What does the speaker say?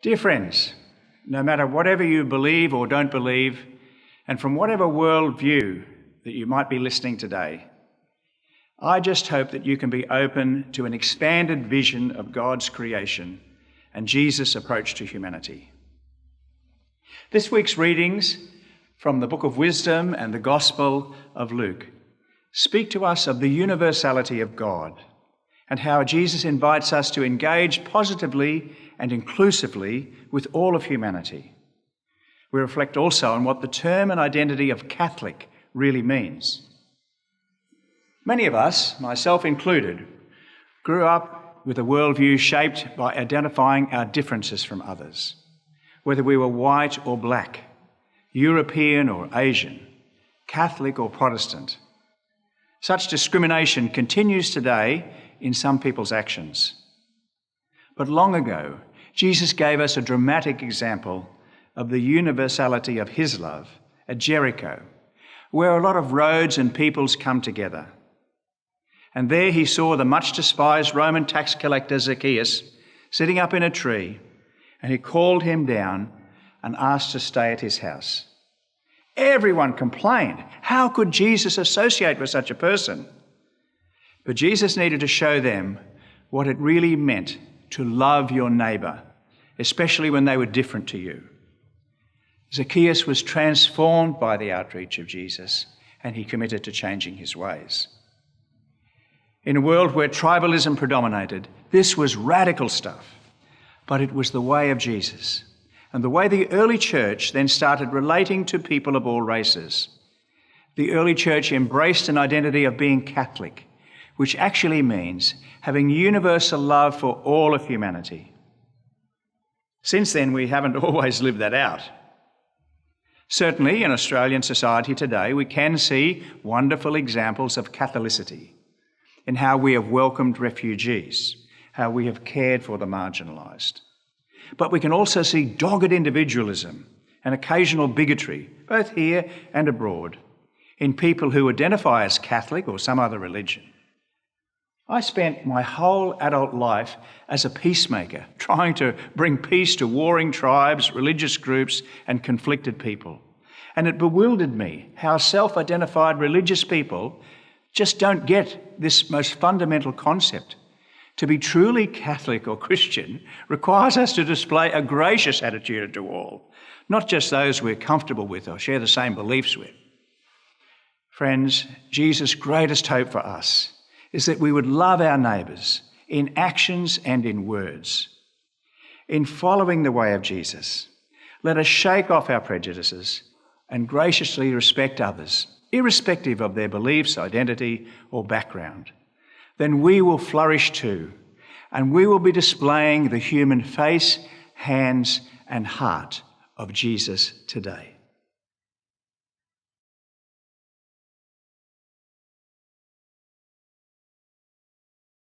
Dear friends, no matter whatever you believe or don't believe, and from whatever worldview that you might be listening today, I just hope that you can be open to an expanded vision of God's creation and Jesus' approach to humanity. This week's readings from the Book of Wisdom and the Gospel of Luke speak to us of the universality of God and how Jesus invites us to engage positively and inclusively with all of humanity. We reflect also on what the term and identity of Catholic really means. Many of us, myself included, grew up with a worldview shaped by identifying our differences from others, whether we were white or black, European or Asian, Catholic or Protestant. Such discrimination continues today in some people's actions. But long ago, Jesus gave us a dramatic example of the universality of his love at Jericho, where a lot of roads and peoples come together. And there he saw the much despised Roman tax collector Zacchaeus sitting up in a tree, and he called him down and asked to stay at his house. Everyone complained. How could Jesus associate with such a person? But Jesus needed to show them what it really meant to love your neighbour, especially when they were different to you. Zacchaeus was transformed by the outreach of Jesus, and he committed to changing his ways. In a world where tribalism predominated, this was radical stuff, but it was the way of Jesus, and the way the early church then started relating to people of all races. The early church embraced an identity of being Catholic, which actually means having universal love for all of humanity. Since then, we haven't always lived that out. Certainly, in Australian society today, we can see wonderful examples of Catholicity in how we have welcomed refugees, how we have cared for the marginalised. But we can also see dogged individualism and occasional bigotry, both here and abroad, in people who identify as Catholic or some other religion. I spent my whole adult life as a peacemaker, trying to bring peace to warring tribes, religious groups, and conflicted people. And it bewildered me how self-identified religious people just don't get this most fundamental concept. To be truly Catholic or Christian requires us to display a gracious attitude to all, not just those we're comfortable with or share the same beliefs with. Friends, Jesus' greatest hope for us is that we would love our neighbours in actions and in words. In following the way of Jesus, let us shake off our prejudices and graciously respect others, irrespective of their beliefs, identity, or background. Then we will flourish too, and we will be displaying the human face, hands, and heart of Jesus today.